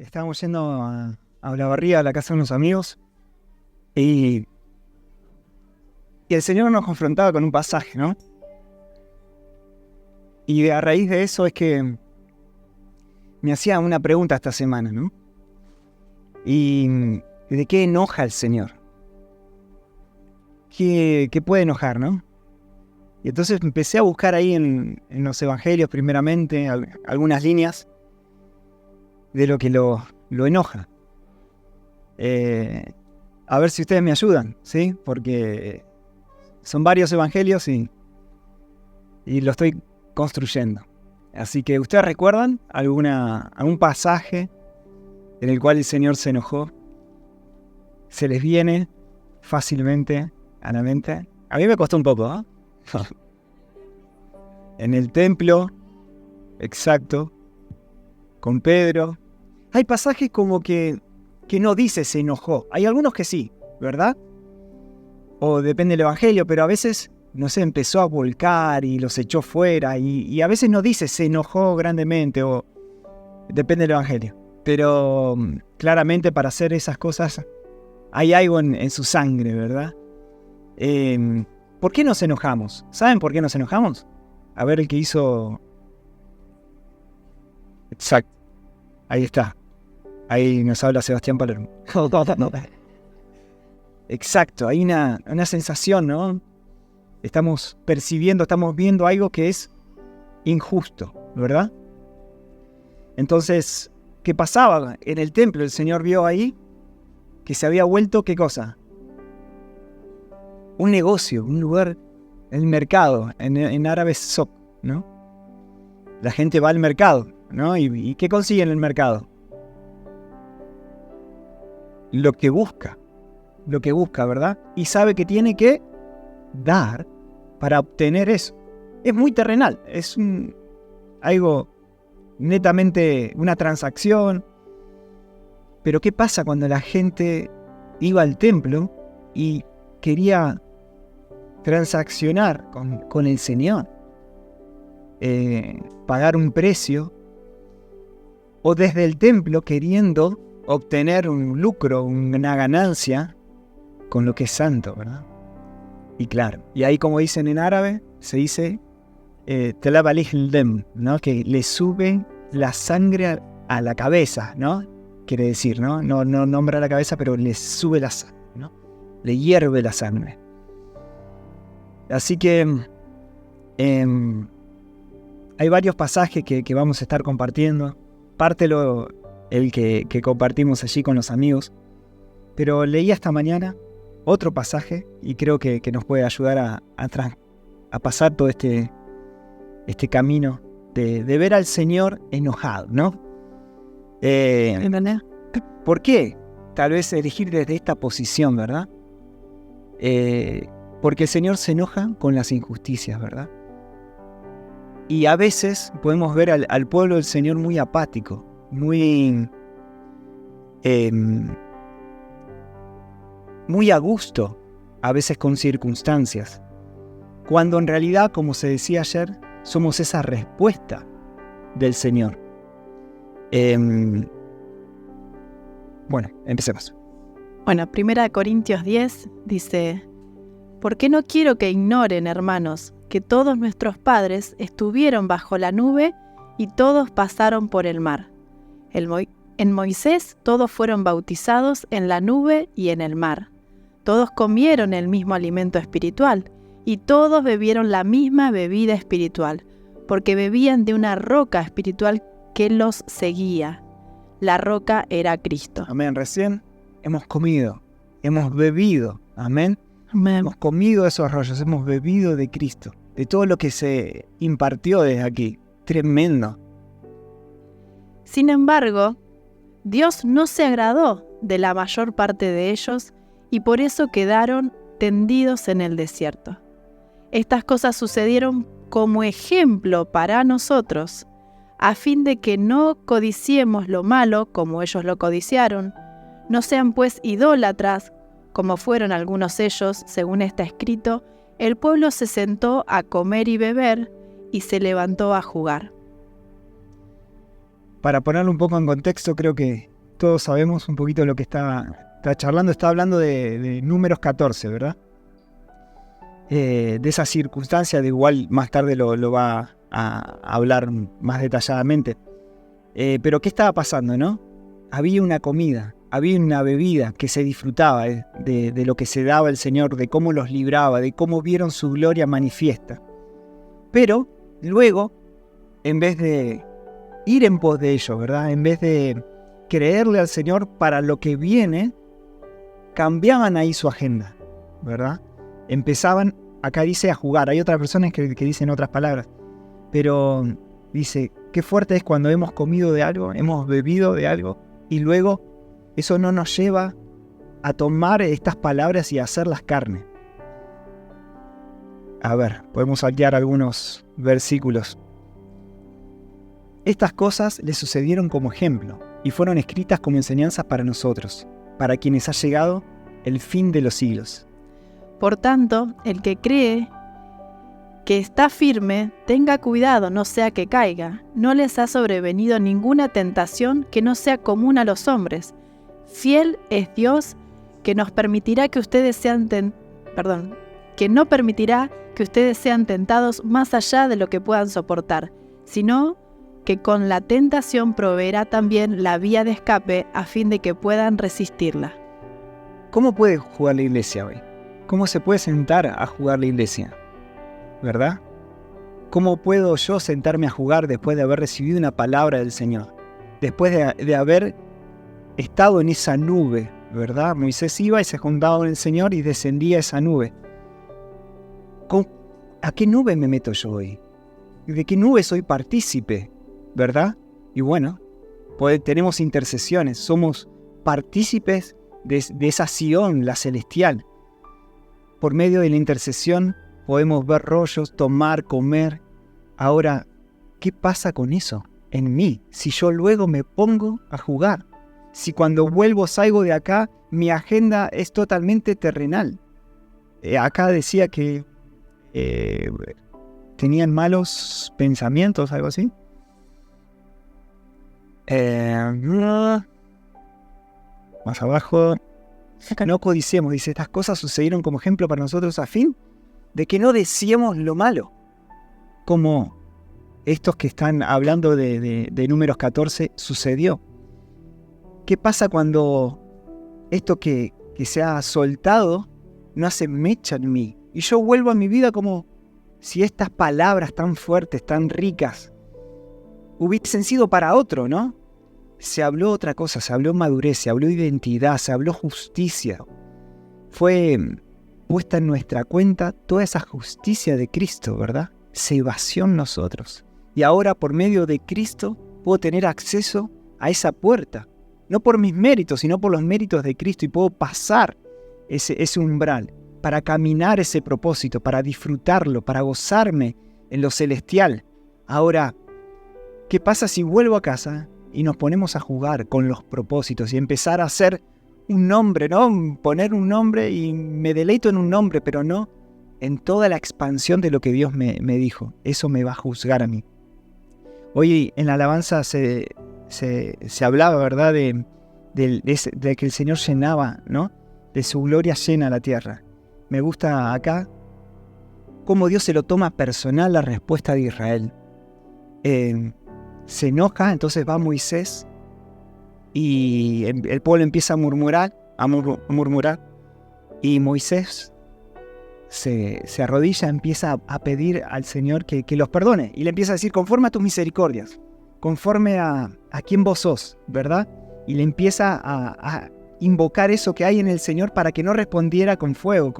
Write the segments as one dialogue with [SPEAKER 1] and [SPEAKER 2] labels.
[SPEAKER 1] Estábamos yendo a Olavarría, a la casa de unos amigos, y el Señor nos confrontaba con un pasaje, ¿no? Y a raíz de eso es que me hacía una pregunta esta semana, ¿no? Y ¿de qué enoja el Señor? ¿Qué puede enojar, no? Y entonces empecé a buscar ahí en los evangelios primeramente algunas líneas de lo que lo enoja. A ver si ustedes me ayudan, ¿sí? Porque son varios evangelios y lo estoy construyendo. Así que, ¿ustedes recuerdan algún pasaje en el cual el Señor se enojó? ¿Se les viene fácilmente a la mente? A mí me costó un poco, ¿eh? En el templo, exacto, con Pedro. Hay pasajes como que no dice se enojó. Hay algunos que sí, ¿verdad? O depende del evangelio, pero a veces, no sé, empezó a volcar y los echó fuera. Y a veces no dice se enojó grandemente, o depende del evangelio. Pero claramente para hacer esas cosas hay algo en su sangre, ¿verdad? ¿Por qué nos enojamos? ¿Saben por qué nos enojamos? A ver el que hizo... Exacto. Ahí está. Ahí nos habla Sebastián Palermo. Exacto, hay una sensación, ¿no? Estamos percibiendo, estamos viendo algo que es injusto, ¿verdad? Entonces, ¿qué pasaba? En el templo el Señor vio ahí que se había vuelto, ¿qué cosa? Un negocio, un lugar, el mercado, en árabe soc, ¿no? La gente va al mercado, ¿no? ¿Y qué consigue en el mercado? Lo que busca, ¿verdad? Y sabe que tiene que dar para obtener eso. Es muy terrenal, es algo netamente una transacción. Pero ¿qué pasa cuando la gente iba al templo y quería transaccionar con el Señor? Pagar un precio, o desde el templo queriendo obtener un lucro, una ganancia con lo que es santo, ¿verdad? Y claro, y ahí como dicen en árabe, se dice telab al-dem, ¿no? Que le sube la sangre a la cabeza, ¿no? Quiere decir, ¿no? No nombra la cabeza, pero le sube la sangre, ¿no? Le hierve la sangre. Así que hay varios pasajes que vamos a estar compartiendo. Pártelo el que compartimos allí con los amigos. Pero leí esta mañana otro pasaje y creo que nos puede ayudar a pasar todo este camino de ver al Señor enojado, ¿no? ¿Por qué? Tal vez elegir desde esta posición, ¿verdad? Porque el Señor se enoja con las injusticias, ¿verdad? Y a veces podemos ver al pueblo del Señor muy apático, muy a gusto, a veces con circunstancias, cuando en realidad, como se decía ayer, somos esa respuesta del Señor. Bueno, empecemos.
[SPEAKER 2] Bueno, 1 Corintios 10 dice: «Porque no quiero que ignoren, hermanos, que todos nuestros padres estuvieron bajo la nube y todos pasaron por el mar. En Moisés todos fueron bautizados en la nube y en el mar. Todos comieron el mismo alimento espiritual y todos bebieron la misma bebida espiritual, porque bebían de una roca espiritual que los seguía. La roca era Cristo».
[SPEAKER 1] Amén. Recién hemos comido, hemos bebido. Amén.
[SPEAKER 2] Amén.
[SPEAKER 1] Hemos comido esos arroyos, hemos bebido de Cristo, de todo lo que se impartió desde aquí. Tremendo.
[SPEAKER 2] Sin embargo, Dios no se agradó de la mayor parte de ellos y por eso quedaron tendidos en el desierto. Estas cosas sucedieron como ejemplo para nosotros, a fin de que no codiciemos lo malo como ellos lo codiciaron. No sean pues idólatras, como fueron algunos ellos, según está escrito: el pueblo se sentó a comer y beber, y se levantó a jugar.
[SPEAKER 1] Para ponerlo un poco en contexto, creo que todos sabemos un poquito lo que está charlando. Está hablando de Números 14, ¿verdad? De esa circunstancia, de igual más tarde lo va a hablar más detalladamente. Pero ¿qué estaba pasando, no? Había una comida, había una bebida que se disfrutaba de lo que se daba el Señor, de cómo los libraba, de cómo vieron su gloria manifiesta. Pero luego, en vez de ir en pos de ellos, ¿verdad? En vez de creerle al Señor para lo que viene, cambiaban ahí su agenda, ¿verdad? Empezaban, acá dice, a jugar. Hay otras personas que dicen otras palabras, pero dice, qué fuerte es cuando hemos comido de algo, hemos bebido de algo, y luego eso no nos lleva a tomar estas palabras y a hacerlas carne. A ver, podemos saltear algunos versículos. Estas cosas le sucedieron como ejemplo y fueron escritas como enseñanzas para nosotros, para quienes ha llegado el fin de los siglos.
[SPEAKER 2] Por tanto, el que cree que está firme, tenga cuidado, no sea que caiga. No les ha sobrevenido ninguna tentación que no sea común a los hombres. Fiel es Dios, que nos permitirá que ustedes sean que no permitirá que ustedes sean tentados más allá de lo que puedan soportar, sino que con la tentación proveerá también la vía de escape a fin de que puedan resistirla.
[SPEAKER 1] ¿Cómo puede jugar la iglesia hoy? ¿Cómo se puede sentar a jugar la iglesia? ¿Verdad? ¿Cómo puedo yo sentarme a jugar después de haber recibido una palabra del Señor? Después de haber estado en esa nube, ¿verdad? Moisés iba y se juntaba con el Señor y descendía esa nube. ¿A qué nube me meto yo hoy? ¿De qué nube soy partícipe? ¿Verdad? Y bueno, tenemos intercesiones, somos partícipes de esa Sion, la celestial. Por medio de la intercesión podemos ver rollos, tomar, comer. Ahora, ¿qué pasa con eso en mí? Si yo luego me pongo a jugar. Si cuando vuelvo salgo de acá, mi agenda es totalmente terrenal. Acá decía que tenían malos pensamientos, algo así. Más abajo. No codiciemos, dice, estas cosas sucedieron como ejemplo para nosotros a fin de que no deseemos lo malo. Como estos que están hablando de Números 14 sucedió. ¿Qué pasa cuando esto que se ha soltado no hace mecha en mí? Y yo vuelvo a mi vida como si estas palabras tan fuertes, tan ricas, hubiesen sido para otro, ¿no? Se habló otra cosa, se habló madurez, se habló identidad, se habló justicia. Fue puesta en nuestra cuenta toda esa justicia de Cristo, ¿verdad? Se vació en nosotros. Y ahora por medio de Cristo puedo tener acceso a esa puerta. No por mis méritos, sino por los méritos de Cristo. Y puedo pasar ese umbral para caminar ese propósito, para disfrutarlo, para gozarme en lo celestial. Ahora, ¿qué pasa si vuelvo a casa y nos ponemos a jugar con los propósitos y empezar a hacer un nombre, ¿no? Poner un nombre y me deleito en un nombre, pero no en toda la expansión de lo que Dios me dijo. Eso me va a juzgar a mí. Hoy en la alabanza se hablaba, ¿verdad? De que el Señor llenaba, ¿no? De su gloria llena la tierra. Me gusta acá cómo Dios se lo toma personal la respuesta de Israel. Se enoja, entonces va Moisés y el pueblo empieza a murmurar, y Moisés se arrodilla, empieza a pedir al Señor que los perdone, y le empieza a decir, conforme a tus misericordias, conforme a quién vos sos, ¿verdad? Y le empieza a invocar eso que hay en el Señor para que no respondiera con fuego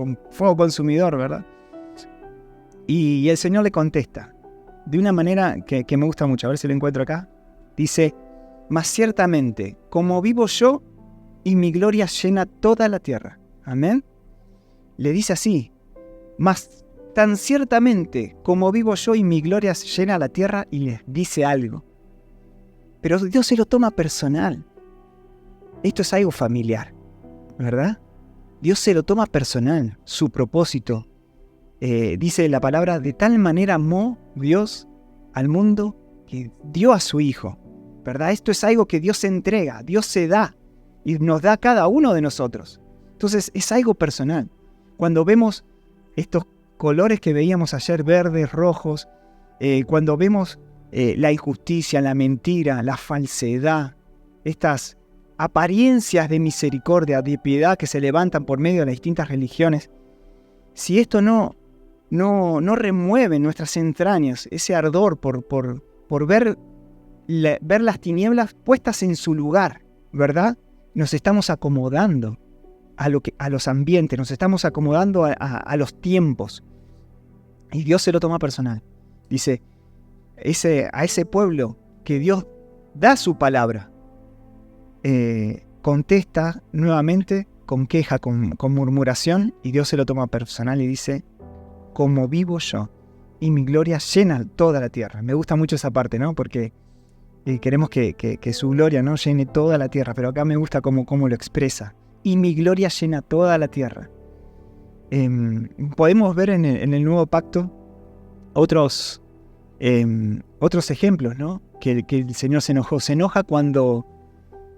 [SPEAKER 1] consumidor, ¿verdad? Y el Señor le contesta de una manera que me gusta mucho, a ver si lo encuentro acá. Dice, mas ciertamente, como vivo yo, y mi gloria llena toda la tierra. Amén. Le dice así, mas tan ciertamente como vivo yo y mi gloria llena la tierra, y les dice algo. Pero Dios se lo toma personal. Esto es algo familiar, ¿verdad? Dios se lo toma personal, su propósito. Dice la palabra, de tal manera amó Dios al mundo que dio a su Hijo. ¿verdad? Esto es algo que Dios se entrega, Dios se da y nos da a cada uno de nosotros. Entonces es algo personal. Cuando vemos estos colores que veíamos ayer, verdes, rojos, cuando vemos la injusticia, la mentira, la falsedad, estas apariencias de misericordia, de piedad que se levantan por medio de las distintas religiones, si esto no remueve en nuestras entrañas ese ardor por ver las tinieblas puestas en su lugar, ¿verdad? Nos estamos acomodando a los ambientes, nos estamos acomodando a los tiempos. Y Dios se lo toma personal. Dice, a ese pueblo que Dios da su palabra, contesta nuevamente con queja, con murmuración, y Dios se lo toma personal y dice, como vivo yo, y mi gloria llena toda la tierra. Me gusta mucho esa parte, ¿no? Porque queremos que su gloria, ¿no?, llene toda la tierra, pero acá me gusta cómo lo expresa. Y mi gloria llena toda la tierra. Podemos ver en el Nuevo Pacto otros ejemplos, ¿no? Que el Señor se enojó. Se enoja cuando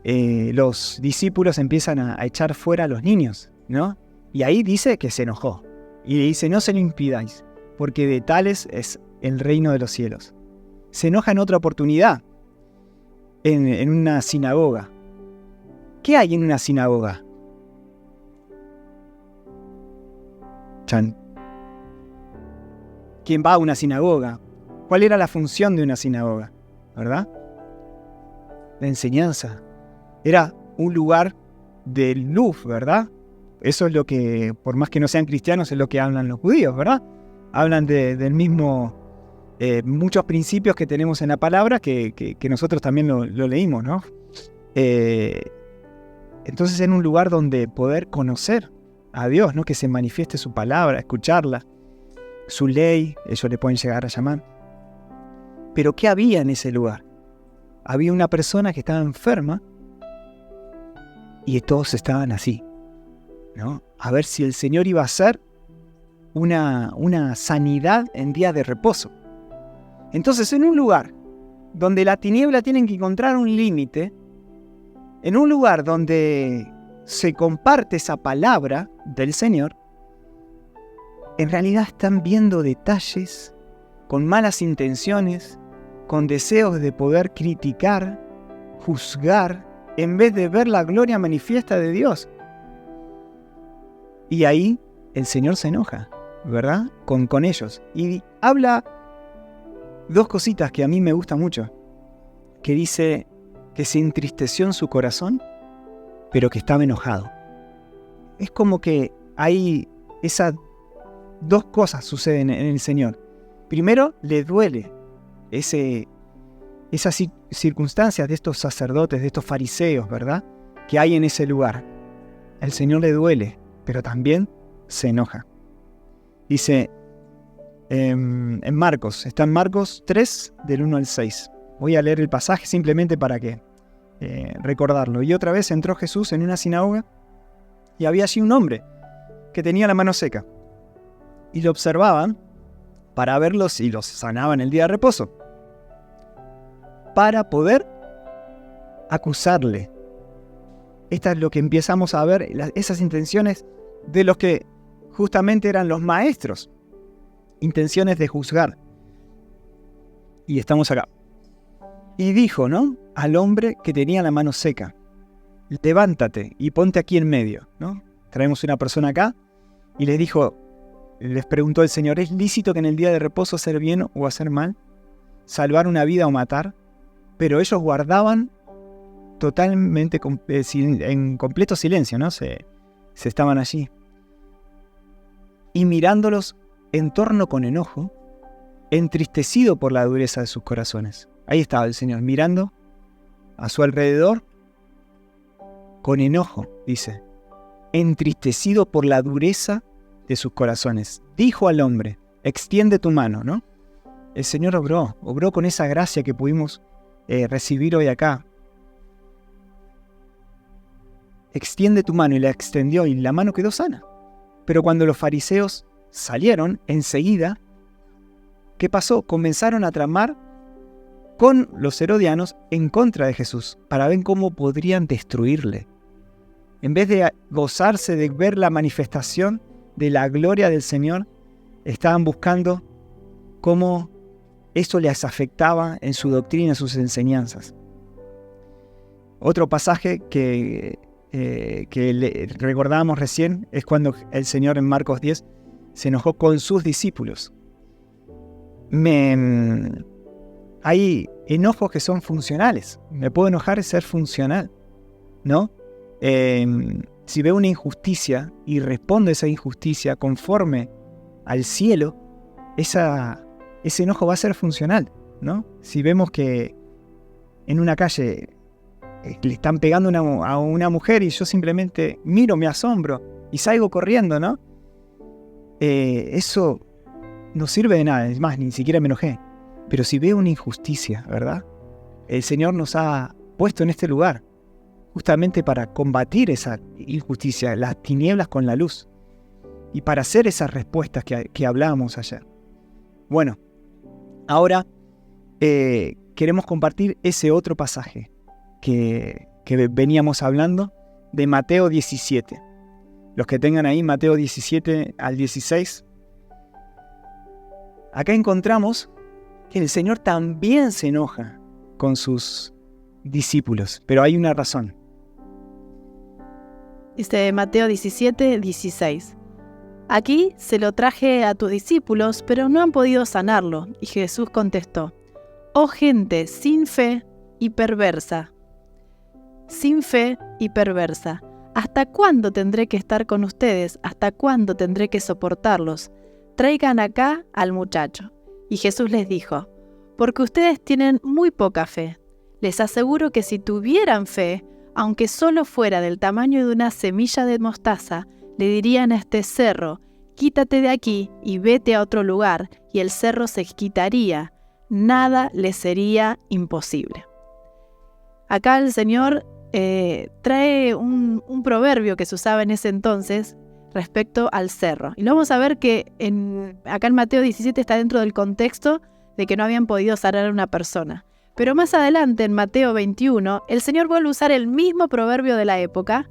[SPEAKER 1] los discípulos empiezan a echar fuera a los niños, ¿no? Y ahí dice que se enojó. Y dice, no se lo impidáis, porque de tales es el reino de los cielos. Se enoja en otra oportunidad, en una sinagoga. ¿Qué hay en una sinagoga? Chan. ¿Quién va a una sinagoga? ¿Cuál era la función de una sinagoga? ¿Verdad? La enseñanza. Era un lugar de luz, ¿verdad? Eso es lo que, por más que no sean cristianos, es lo que hablan los judíos, ¿verdad? Hablan del mismo, muchos principios que tenemos en la palabra que nosotros también lo leímos, ¿no? Entonces en un lugar donde poder conocer a Dios, ¿no? Que se manifieste su palabra, escucharla, su ley, ellos le pueden llegar a llamar. Pero ¿qué había en ese lugar? Había una persona que estaba enferma y todos estaban así, ¿no? A ver si el Señor iba a hacer una sanidad en día de reposo. Entonces, en un lugar donde la tiniebla tiene que encontrar un límite, en un lugar donde se comparte esa palabra del Señor, en realidad están viendo detalles con malas intenciones, con deseos de poder criticar, juzgar, en vez de ver la gloria manifiesta de Dios. Y ahí el Señor se enoja, ¿verdad? Con ellos. Y habla dos cositas que a mí me gustan mucho. Que dice que se entristeció en su corazón, pero que estaba enojado. Es como que hay esas dos cosas suceden en el Señor. Primero, le duele esas circunstancias de estos sacerdotes, de estos fariseos, ¿verdad?, que hay en ese lugar. El Señor le duele, pero también se enoja. Dice en Marcos, está en Marcos 3, del 1 al 6. Voy a leer el pasaje simplemente para recordarlo. Y otra vez entró Jesús en una sinagoga y había allí un hombre que tenía la mano seca. Y lo observaban para verlo si los sanaba en el día de reposo, para poder acusarle. Esta es lo que empezamos a ver, esas intenciones de los que justamente eran los maestros, intenciones de juzgar. Y estamos acá. Y dijo, ¿no?, al hombre que tenía la mano seca, levántate y ponte aquí en medio, ¿no? Traemos una persona acá y les preguntó el Señor, ¿es lícito que en el día de reposo hacer bien o hacer mal? ¿Salvar una vida o matar? Pero ellos guardaban totalmente en completo silencio, ¿no? Se estaban allí. Y mirándolos en torno con enojo, entristecido por la dureza de sus corazones. Ahí estaba el Señor, mirando a su alrededor con enojo, dice, entristecido por la dureza de sus corazones. Dijo al hombre, extiende tu mano, ¿no? El Señor obró con esa gracia que pudimos recibir hoy acá. Extiende tu mano, y la extendió y la mano quedó sana. Pero cuando los fariseos salieron, enseguida, ¿qué pasó? Comenzaron a tramar con los herodianos en contra de Jesús, para ver cómo podrían destruirle. En vez de gozarse de ver la manifestación de la gloria del Señor, estaban buscando cómo eso les afectaba en su doctrina, en sus enseñanzas. Otro pasaje que recordábamos recién es cuando el Señor en Marcos 10 se enojó con sus discípulos. Hay enojos que son funcionales. Me puedo enojar y ser funcional, ¿no? Si veo una injusticia y respondo a esa injusticia conforme al cielo, ese enojo va a ser funcional, ¿no? Si vemos que en una calle le están pegando a una mujer y yo simplemente miro, me asombro y salgo corriendo, ¿no? Eso no sirve de nada, es más, ni siquiera me enojé. Pero si veo una injusticia, ¿verdad? El Señor nos ha puesto en este lugar justamente para combatir esa injusticia, las tinieblas con la luz, y para hacer esas respuestas que hablábamos ayer. Bueno, ahora queremos compartir ese otro pasaje que veníamos hablando de Mateo 17. Los que tengan ahí Mateo 17 al 16. Acá encontramos que el Señor también se enoja con sus discípulos, pero hay una razón.
[SPEAKER 2] Dice Mateo 17, 16. Aquí se lo traje a tus discípulos, pero no han podido sanarlo. Y Jesús contestó: oh gente sin fe y perversa. Sin fe y perversa. ¿Hasta cuándo tendré que estar con ustedes? ¿Hasta cuándo tendré que soportarlos? Traigan acá al muchacho. Y Jesús les dijo: porque ustedes tienen muy poca fe. Les aseguro que si tuvieran fe, aunque solo fuera del tamaño de una semilla de mostaza, le dirían a este cerro: quítate de aquí y vete a otro lugar, y el cerro se quitaría. Nada les sería imposible. Acá el Señor trae un proverbio que se usaba en ese entonces respecto al cerro. Y lo vamos a ver que acá en Mateo 17 está dentro del contexto de que no habían podido sanar a una persona. Pero más adelante, en Mateo 21, el Señor vuelve a usar el mismo proverbio de la época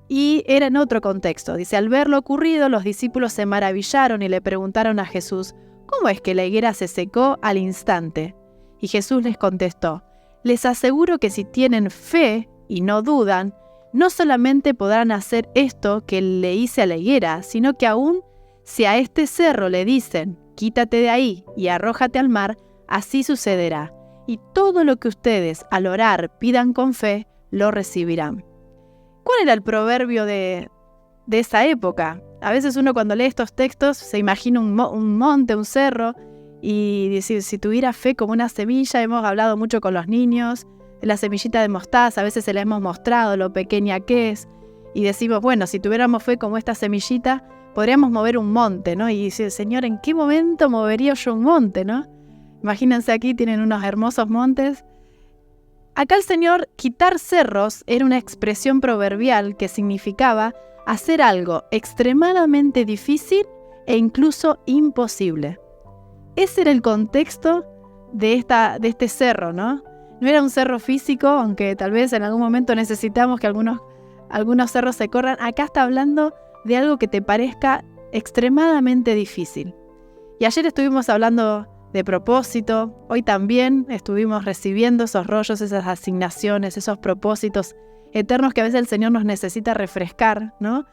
[SPEAKER 2] y era en otro contexto. Dice: al ver lo ocurrido, los discípulos se maravillaron y le preguntaron a Jesús: ¿cómo es que la higuera se secó al instante? Y Jesús les contestó: les aseguro que si tienen fe y no dudan, no solamente podrán hacer esto que le hice a la higuera, sino que aún si a este cerro le dicen: quítate de ahí y arrójate al mar, así sucederá. Y todo lo que ustedes al orar pidan con fe, lo recibirán. ¿Cuál era el proverbio de esa época? A veces uno cuando lee estos textos se imagina un monte, un cerro, y dice: si tuviera fe como una semilla. Hemos hablado mucho con los niños de la semillita de mostaza, a veces se la hemos mostrado lo pequeña que es, y decimos: bueno, si tuviéramos fe como esta semillita, podríamos mover un monte, ¿no? Y dice: Señor, ¿en qué momento movería yo un monte, no? Imagínense, aquí tienen unos hermosos montes. Acá el Señor, quitar cerros, era una expresión proverbial que significaba hacer algo extremadamente difícil e incluso imposible. Ese era el contexto de este cerro, ¿no? No era un cerro físico, aunque tal vez en algún momento necesitamos que algunos cerros se corran. Acá está hablando de algo que te parezca extremadamente difícil. Y ayer estuvimos hablando de propósito, hoy también estuvimos recibiendo esos rollos, esas asignaciones, esos propósitos eternos que a veces el Señor nos necesita refrescar, ¿no?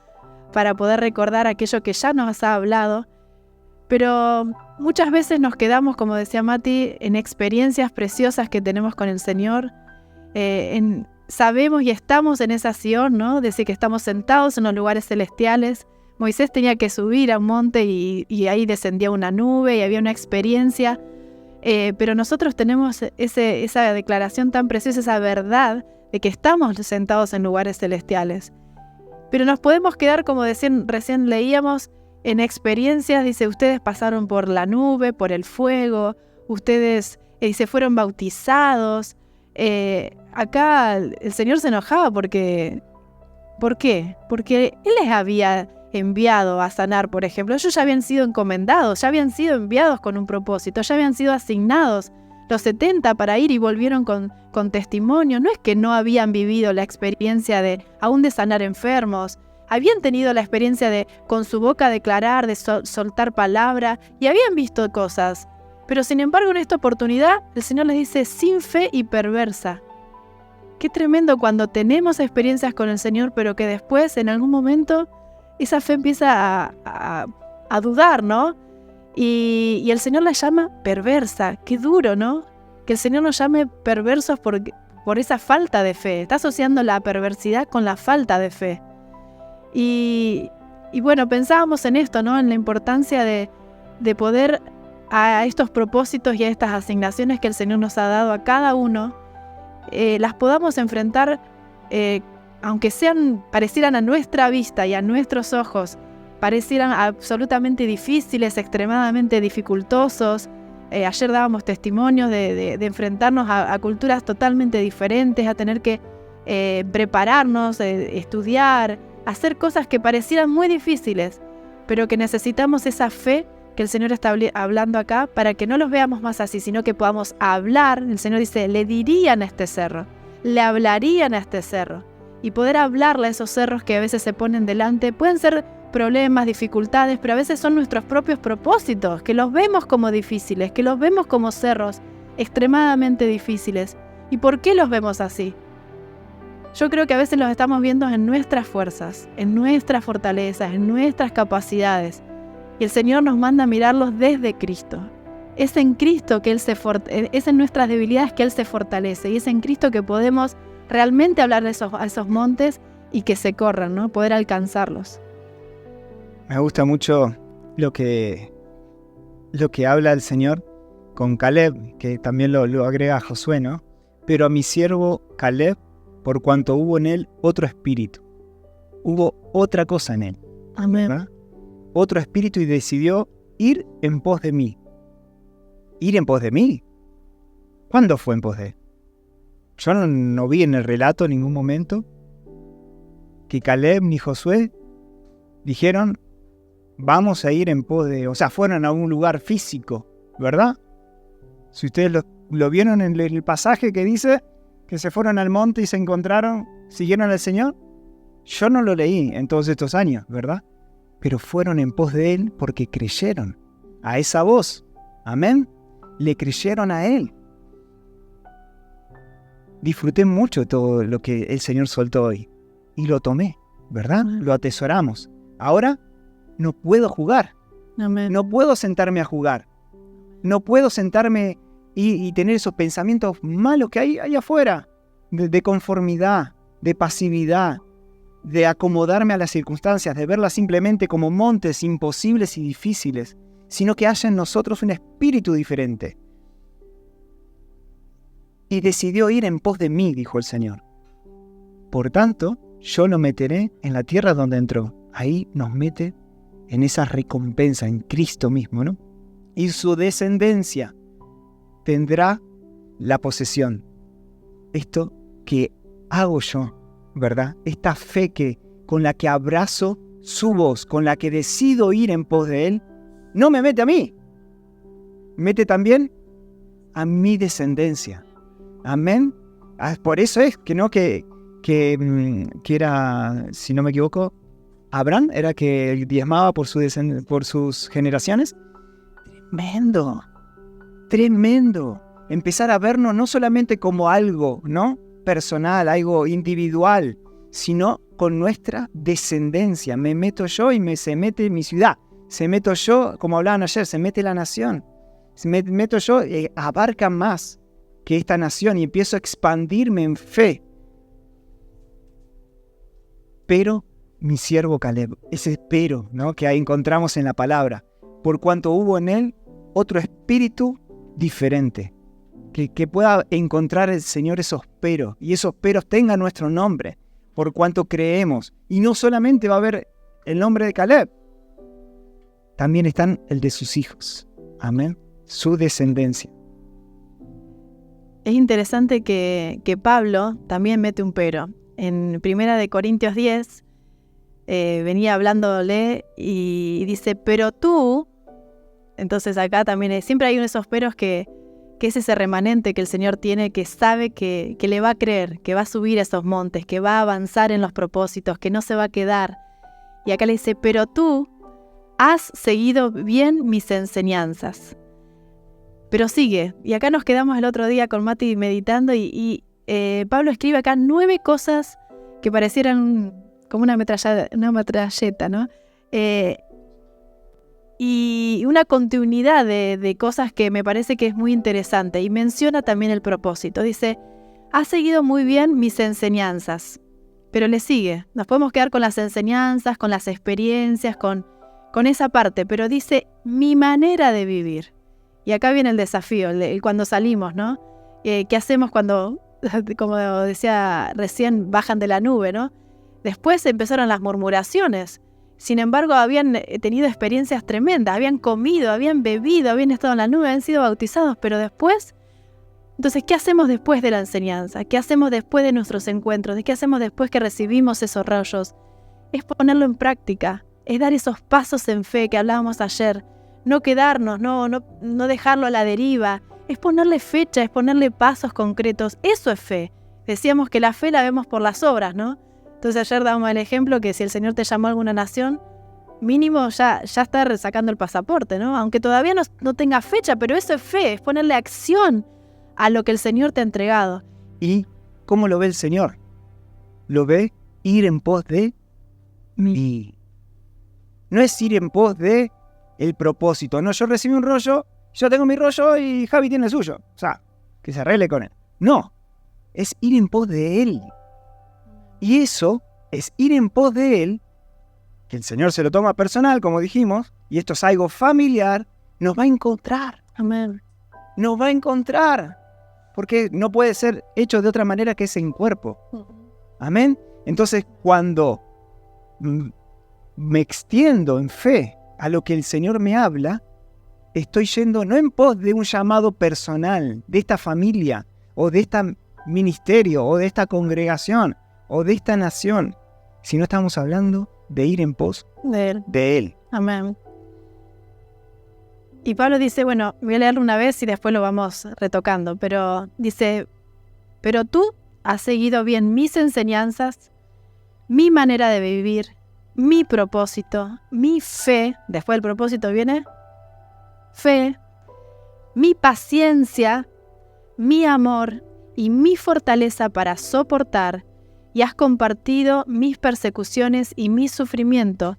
[SPEAKER 2] Para poder recordar aquello que ya nos ha hablado. Pero muchas veces nos quedamos, como decía Mati, en experiencias preciosas que tenemos con el Señor. Sabemos y estamos en esa Sion, ¿no? Desde que estamos sentados en los lugares celestiales. Moisés tenía que subir a un monte y ahí descendía una nube y había una experiencia. Pero nosotros tenemos esa declaración tan preciosa, esa verdad de que estamos sentados en lugares celestiales. Pero nos podemos quedar, como recién leíamos, en experiencias. Dice: ustedes pasaron por la nube, por el fuego, ustedes se fueron bautizados. Acá el Señor se enojaba porque... ¿Por qué? Porque Él les había enviado a sanar, por ejemplo. Ellos ya habían sido encomendados, ya habían sido enviados con un propósito, ya habían sido asignados los 70 para ir y volvieron con testimonio. No es que no habían vivido la experiencia aún de sanar enfermos. Habían tenido la experiencia de con su boca declarar, de soltar palabra, y habían visto cosas. Pero sin embargo, en esta oportunidad, el Señor les dice, sin fe y perversa. Qué tremendo cuando tenemos experiencias con el Señor, pero que después, en algún momento, esa fe empieza a dudar, ¿no? Y el Señor la llama perversa. Qué duro, ¿no? Que el Señor nos llame perversos por esa falta de fe. Está asociando la perversidad con la falta de fe. Y bueno, pensábamos en esto, ¿no? En la importancia de poder a estos propósitos y a estas asignaciones que el Señor nos ha dado a cada uno, las podamos enfrentar, aunque parecieran a nuestra vista y a nuestros ojos, parecieran absolutamente difíciles, extremadamente dificultosos. Ayer dábamos testimonios de enfrentarnos a culturas totalmente diferentes, a tener que prepararnos, estudiar, hacer cosas que parecieran muy difíciles, pero que necesitamos esa fe que el Señor está hablando acá para que no los veamos más así, sino que podamos hablar. El Señor dice, le dirían a este cerro, le hablarían a este cerro, y poder hablarle a esos cerros que a veces se ponen delante. Pueden ser problemas, dificultades, pero a veces son nuestros propios propósitos, que los vemos como difíciles, que los vemos como cerros extremadamente difíciles. ¿Y por qué los vemos así? Yo creo que a veces los estamos viendo en nuestras fuerzas, en nuestras fortalezas, en nuestras capacidades. Y el Señor nos manda a mirarlos desde Cristo. Es en Cristo que es en nuestras debilidades que Él se fortalece. Y es en Cristo que podemos realmente hablar a esos montes y que se corran, ¿no? Poder alcanzarlos.
[SPEAKER 1] Me gusta mucho lo que habla el Señor con Caleb, que también lo agrega a Josué, ¿no? Pero a mi siervo Caleb, por cuanto hubo en él otro espíritu. Hubo otra cosa en él.
[SPEAKER 2] Amén.
[SPEAKER 1] ¿Verdad? Otro espíritu, y decidió ir en pos de mí. ¿Ir en pos de mí? ¿Cuándo fue en pos de él? Yo no vi en el relato en ningún momento que Caleb ni Josué dijeron, vamos a ir en pos de... O sea, fueron a un lugar físico, ¿verdad? Si ustedes lo vieron en el pasaje que dice que se fueron al monte y se encontraron, siguieron al Señor. Yo no lo leí en todos estos años, ¿verdad? Pero fueron en pos de Él porque creyeron a esa voz. Amén. Le creyeron a Él. Disfruté mucho todo lo que el Señor soltó hoy. Y lo tomé, ¿verdad? Lo atesoramos. Ahora no puedo jugar.
[SPEAKER 2] Amén.
[SPEAKER 1] No puedo sentarme a jugar. No puedo sentarme y tener esos pensamientos malos que hay allá afuera. De conformidad, de pasividad, de acomodarme a las circunstancias, de verlas simplemente como montes imposibles y difíciles, sino que haya en nosotros un espíritu diferente. Y decidió ir en pos de mí, dijo el Señor. Por tanto, yo lo meteré en la tierra donde entró. Ahí nos mete en esa recompensa, en Cristo mismo, ¿no? Y su descendencia tendrá la posesión. Esto que hago yo, ¿verdad? Esta fe con la que abrazo su voz, con la que decido ir en pos de Él, no me mete a mí, mete también a mi descendencia. Amén. Por eso es que era, si no me equivoco, Abraham era que diezmaba por sus generaciones. Tremendo. Empezar a vernos no solamente como algo, ¿no?, personal, algo individual, sino con nuestra descendencia. Me meto yo y se mete mi ciudad. Se meto yo, como hablaban ayer, se mete la nación. Me meto yo, abarca más que esta nación y empiezo a expandirme en fe. Pero mi siervo Caleb, ese pero, ¿no?, que ahí encontramos en la palabra, por cuanto hubo en él otro espíritu diferente, que pueda encontrar el Señor esos peros, y esos peros tengan nuestro nombre, por cuanto creemos. Y no solamente va a haber el nombre de Caleb, también están el de sus hijos. Amén. Su descendencia.
[SPEAKER 2] Es interesante que Pablo también mete un pero. En 1 Corintios 10 venía hablándole y dice, pero tú... Entonces acá también siempre hay uno de esos peros que que es ese remanente que el Señor tiene, que sabe que le va a creer, que va a subir esos montes, que va a avanzar en los propósitos, que no se va a quedar. Y acá le dice, pero tú has seguido bien mis enseñanzas. Pero sigue, y acá nos quedamos el otro día con Mati meditando y Pablo escribe acá 9 cosas que parecieran como una metralleta, ¿no? Y una continuidad de cosas que me parece que es muy interesante. Y menciona también el propósito. Dice, has seguido muy bien mis enseñanzas. Pero le sigue. Nos podemos quedar con las enseñanzas, con las experiencias, con esa parte. Pero dice, mi manera de vivir. Y acá viene el desafío, cuando salimos, ¿no? ¿Qué hacemos cuando, como decía recién, bajan de la nube, ¿no? Después empezaron las murmuraciones. Sin embargo, habían tenido experiencias tremendas, habían comido, habían bebido, habían estado en la nube, habían sido bautizados, pero después, entonces, ¿qué hacemos después de la enseñanza? ¿Qué hacemos después de nuestros encuentros? ¿Qué hacemos después que recibimos esos rayos? Es ponerlo en práctica, es dar esos pasos en fe que hablábamos ayer, no quedarnos, no dejarlo a la deriva, es ponerle fecha, es ponerle pasos concretos, eso es fe. Decíamos que la fe la vemos por las obras, ¿no? Entonces ayer dábamos el ejemplo que si el Señor te llamó a alguna nación, mínimo ya está sacando el pasaporte, ¿no? Aunque todavía no tenga fecha, pero eso es fe, es ponerle acción a lo que el Señor te ha entregado.
[SPEAKER 1] ¿Y cómo lo ve el Señor? Lo ve ir en pos de mí. No es ir en pos de el propósito. No, yo recibí un rollo, yo tengo mi rollo y Javi tiene el suyo. O sea, que se arregle con él. No, es ir en pos de Él. Y eso es ir en pos de Él, que el Señor se lo toma personal, como dijimos, y esto es algo familiar, nos va a encontrar.
[SPEAKER 2] Amén.
[SPEAKER 1] Nos va a encontrar. Porque no puede ser hecho de otra manera que es en cuerpo. Amén. Entonces, cuando me extiendo en fe a lo que el Señor me habla, estoy yendo no en pos de un llamado personal, de esta familia, o de este ministerio, o de esta congregación, o de esta nación, sino estamos hablando de ir en pos de Él.
[SPEAKER 2] Amén. Y Pablo dice, bueno, voy a leerlo una vez y después lo vamos retocando, pero dice, pero tú has seguido bien mis enseñanzas, mi manera de vivir, mi propósito, mi fe, después del propósito viene fe, mi paciencia, mi amor y mi fortaleza para soportar, y has compartido mis persecuciones y mi sufrimiento,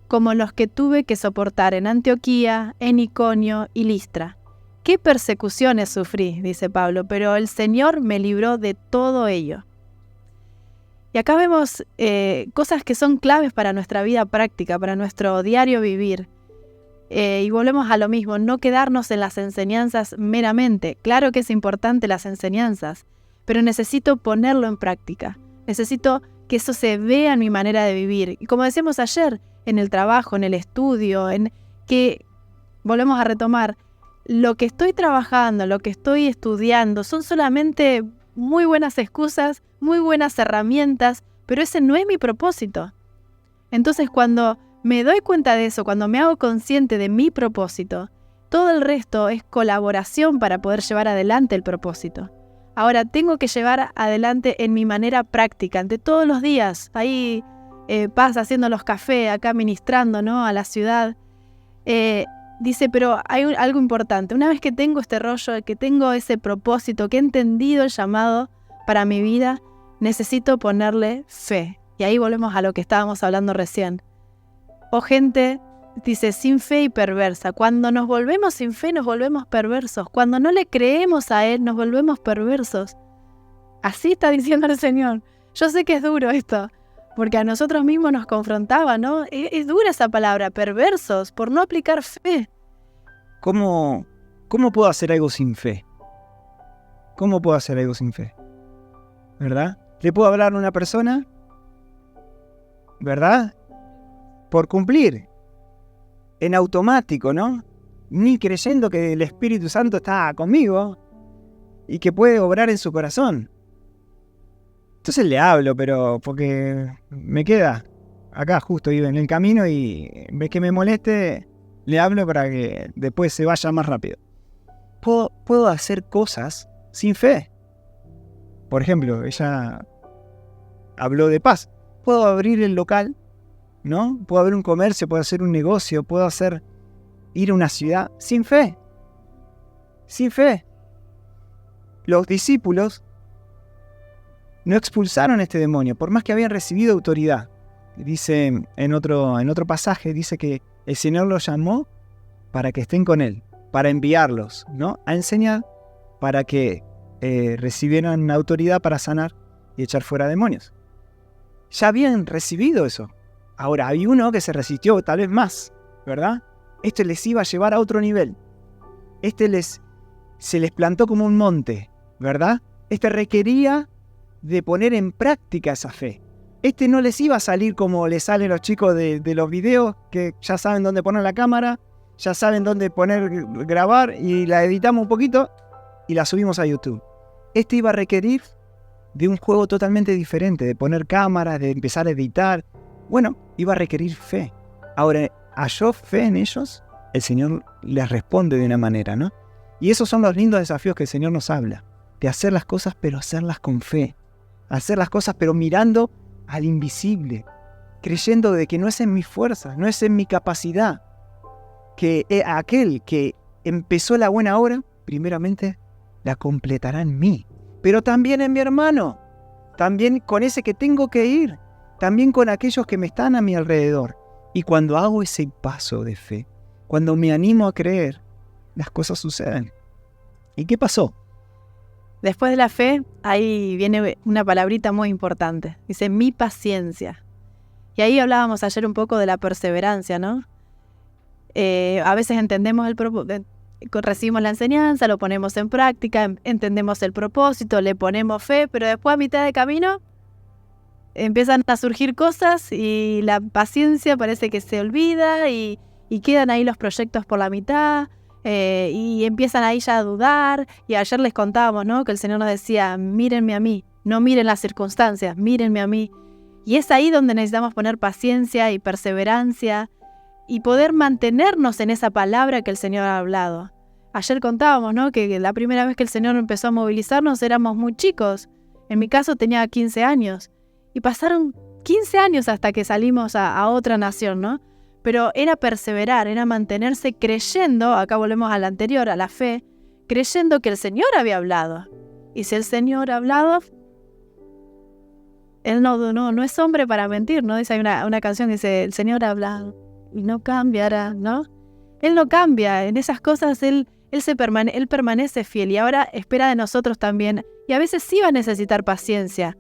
[SPEAKER 2] como los que tuve que soportar en Antioquía, en Iconio y Listra. ¿Qué persecuciones sufrí?, dice Pablo, pero el Señor me libró de todo ello. Y acá vemos cosas que son claves para nuestra vida práctica, para nuestro diario vivir. Y volvemos a lo mismo, no quedarnos en las enseñanzas meramente. Claro que es importante las enseñanzas, pero necesito ponerlo en práctica. Necesito que eso se vea en mi manera de vivir. Y como decíamos ayer, en el trabajo, en el estudio, en que, volvemos a retomar, lo que estoy trabajando, lo que estoy estudiando, son solamente muy buenas excusas, muy buenas herramientas, pero ese no es mi propósito. Entonces, cuando me doy cuenta de eso, cuando me hago consciente de mi propósito, todo el resto es colaboración para poder llevar adelante el propósito. Ahora, tengo que llevar adelante en mi manera práctica, ante todos los días. Ahí Paz haciendo los cafés, acá ministrando, ¿no?, a la ciudad. Dice, pero hay algo importante. Una vez que tengo este rollo, que tengo ese propósito, que he entendido el llamado para mi vida, necesito ponerle fe. Y ahí volvemos a lo que estábamos hablando recién. O gente, dice, sin fe y perversa. Cuando nos volvemos sin fe, nos volvemos perversos. Cuando no le creemos a Él, nos volvemos perversos. Así está diciendo el Señor. Yo sé que es duro esto, porque a nosotros mismos nos confrontaba, ¿no? Es dura esa palabra, perversos, por no aplicar fe.
[SPEAKER 1] ¿Cómo puedo hacer algo sin fe? ¿Cómo puedo hacer algo sin fe? ¿Verdad? ¿Le puedo hablar a una persona? ¿Verdad? Por cumplir. En automático, ¿no? Ni creyendo que el Espíritu Santo está conmigo y que puede obrar en su corazón. Entonces le hablo, pero porque me queda acá justo en el camino y ves que me moleste, le hablo para que después se vaya más rápido. puedo hacer cosas sin fe. Por ejemplo, ella habló de paz. Puedo abrir el local, ¿no? Puedo abrir un comercio, puedo hacer un negocio, puedo ir a una ciudad sin fe. Sin fe. Los discípulos no expulsaron a este demonio, por más que habían recibido autoridad. Dice en otro pasaje, dice que el Señor los llamó para que estén con Él, para enviarlos, ¿no? A enseñar, para que recibieran autoridad para sanar y echar fuera demonios. Ya habían recibido eso. Ahora, hay uno que se resistió, tal vez más, ¿verdad? Este les iba a llevar a otro nivel. Se les plantó como un monte, ¿verdad? Este requería de poner en práctica esa fe. Este no les iba a salir como les salen los chicos de los videos, que ya saben dónde poner la cámara, ya saben dónde grabar y la editamos un poquito y la subimos a YouTube. Este iba a requerir de un juego totalmente diferente, de poner cámaras, de empezar a editar. Bueno, iba a requerir fe. Ahora, ¿halló fe en ellos? El Señor les responde de una manera, ¿no? Y esos son los lindos desafíos que el Señor nos habla. De hacer las cosas, pero hacerlas con fe. Hacer las cosas, pero mirando al invisible. Creyendo de que no es en mis fuerzas, no es en mi capacidad. Que aquel que empezó la buena obra, primeramente la completará en mí. Pero también en mi hermano. También con ese que tengo que ir. También con aquellos que me están a mi alrededor. Y cuando hago ese paso de fe, cuando me animo a creer, las cosas suceden. ¿Y qué pasó?
[SPEAKER 2] Después de la fe, ahí viene una palabrita muy importante. Dice, mi paciencia. Y ahí hablábamos ayer un poco de la perseverancia, ¿no? A veces entendemos recibimos la enseñanza, lo ponemos en práctica, entendemos el propósito, le ponemos fe, pero después a mitad de camino empiezan a surgir cosas y la paciencia parece que se olvida y quedan ahí los proyectos por la mitad. Y empiezan ahí ya a dudar. Y ayer les contábamos, ¿no? Que el Señor nos decía, mírenme a mí, no miren las circunstancias, mírenme a mí. Y es ahí donde necesitamos poner paciencia y perseverancia y poder mantenernos en esa palabra que el Señor ha hablado. Ayer contábamos, ¿no? Que la primera vez que el Señor empezó a movilizarnos éramos muy chicos. En mi caso tenía 15 años. Y pasaron 15 años hasta que salimos a otra nación, ¿no? Pero era perseverar, era mantenerse creyendo, acá volvemos a la anterior, a la fe, creyendo que el Señor había hablado. Y si el Señor ha hablado, Él no es hombre para mentir, ¿no? Dice, hay una canción que dice, el Señor ha hablado y no cambiará, ¿no? Él no cambia, en esas cosas Él permanece fiel y ahora espera de nosotros también. Y a veces sí va a necesitar paciencia.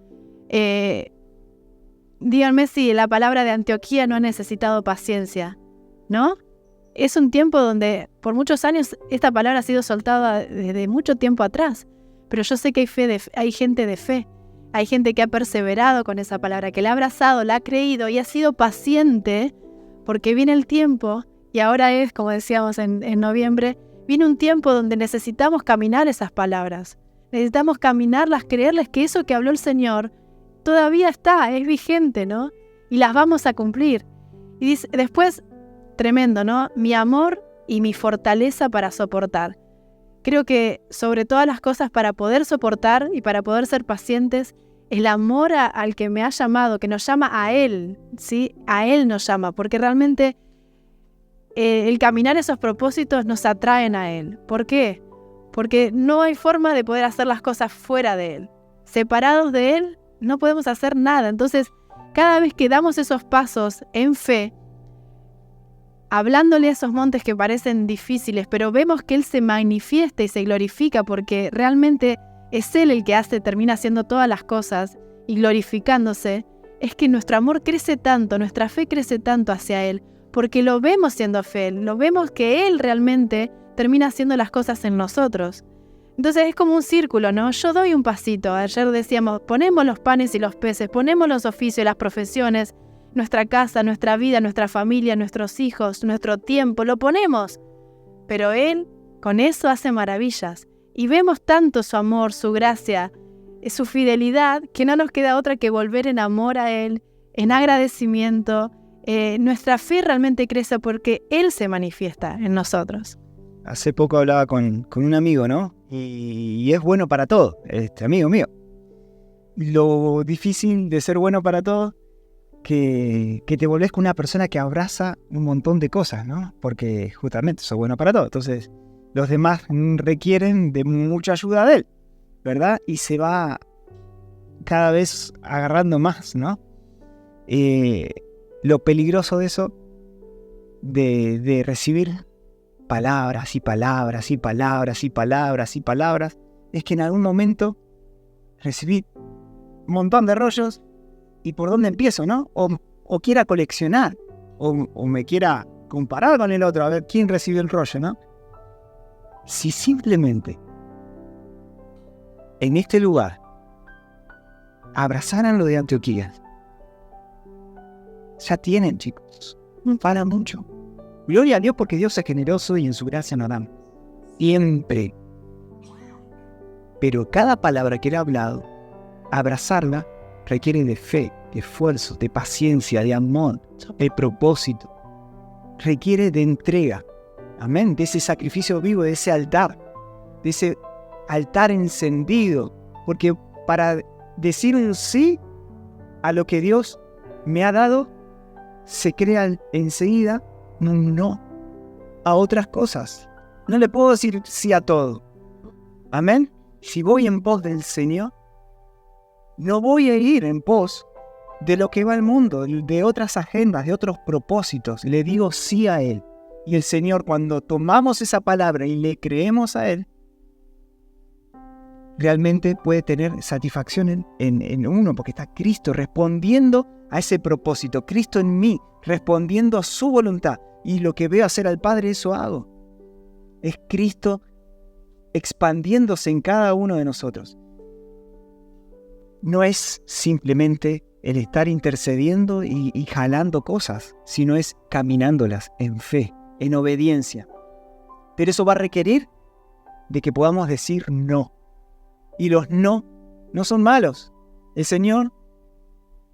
[SPEAKER 2] Díganme si la palabra de Antioquía no ha necesitado paciencia, ¿no? Es un tiempo donde por muchos años esta palabra ha sido soltada desde mucho tiempo atrás, pero yo sé que hay gente de fe, hay gente que ha perseverado con esa palabra, que la ha abrazado, la ha creído y ha sido paciente porque viene el tiempo y ahora es, como decíamos en noviembre, viene un tiempo donde necesitamos caminar esas palabras, necesitamos caminarlas, creerles que eso que habló el Señor todavía es vigente, ¿no? Y las vamos a cumplir. Y dice, después, tremendo, ¿no? Mi amor y mi fortaleza para soportar. Creo que sobre todas las cosas para poder soportar y para poder ser pacientes, el amor al que me ha llamado, que nos llama a Él, ¿sí? A Él nos llama, porque realmente el caminar esos propósitos nos atraen a Él. ¿Por qué? Porque no hay forma de poder hacer las cosas fuera de Él. Separados de Él, no podemos hacer nada. Entonces, cada vez que damos esos pasos en fe, hablándole a esos montes que parecen difíciles, pero vemos que Él se manifiesta y se glorifica porque realmente es Él el que termina haciendo todas las cosas y glorificándose, es que nuestro amor crece tanto, nuestra fe crece tanto hacia Él, porque lo vemos siendo fiel, lo vemos que Él realmente termina haciendo las cosas en nosotros. Entonces es como un círculo, ¿no? Yo doy un pasito. Ayer decíamos, ponemos los panes y los peces, ponemos los oficios y las profesiones, nuestra casa, nuestra vida, nuestra familia, nuestros hijos, nuestro tiempo, lo ponemos. Pero Él con eso hace maravillas. Y vemos tanto su amor, su gracia, su fidelidad, que no nos queda otra que volver en amor a Él, en agradecimiento. Nuestra fe realmente crece porque Él se manifiesta en nosotros.
[SPEAKER 1] hace poco hablaba con un amigo, ¿no? Y es bueno para todo, este amigo mío. Lo difícil de ser bueno para todo, que te volvés con una persona que abraza un montón de cosas, ¿no? Porque justamente sos bueno para todo. Entonces, los demás requieren de mucha ayuda de él, ¿verdad? Y se va cada vez agarrando más, ¿no? Lo peligroso de eso, de recibir palabras y palabras y palabras y palabras y palabras, es que en algún momento recibí un montón de rollos y por dónde empiezo, ¿no? O quiera coleccionar, o me quiera comparar con el otro, a ver quién recibió el rollo, ¿no? Si simplemente en este lugar abrazaran lo de Antioquía, ya tienen, chicos, para mucho. Gloria a Dios porque Dios es generoso y en su gracia nos da siempre. Pero cada palabra que Él ha hablado, abrazarla requiere de fe, de esfuerzo, de paciencia, de amor, de propósito. Requiere de entrega. Amén. De ese sacrificio vivo, de ese altar encendido. Porque para decir un sí a lo que Dios me ha dado, se crea enseguida un no a otras cosas. No le puedo decir sí a todo. Amén. Si voy en pos del Señor, no voy a ir en pos de lo que va el mundo, de otras agendas, de otros propósitos. Le digo sí a Él. Y el Señor, cuando tomamos esa palabra y le creemos a Él, realmente puede tener satisfacción en uno, porque está Cristo respondiendo a ese propósito. Cristo en mí, respondiendo a su voluntad. Y lo que veo hacer al Padre, eso hago. Es Cristo expandiéndose en cada uno de nosotros. No es simplemente el estar intercediendo y jalando cosas, sino es caminándolas en fe, en obediencia. Pero eso va a requerir de que podamos decir no. Y los no son malos. El Señor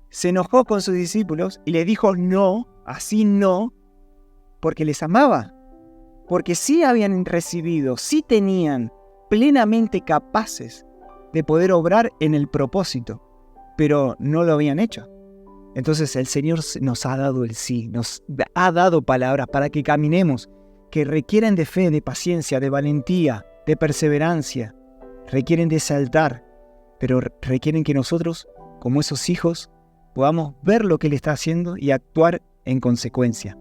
[SPEAKER 1] se enojó con sus discípulos y le dijo no, así no, porque les amaba. Porque sí habían recibido, sí tenían plenamente capaces de poder obrar en el propósito, pero no lo habían hecho. Entonces el Señor nos ha dado el sí, nos ha dado palabras para que caminemos, que requieren de fe, de paciencia, de valentía, de perseverancia, requieren de ese altar, pero requieren que nosotros, como esos hijos, podamos ver lo que Él está haciendo y actuar en consecuencia.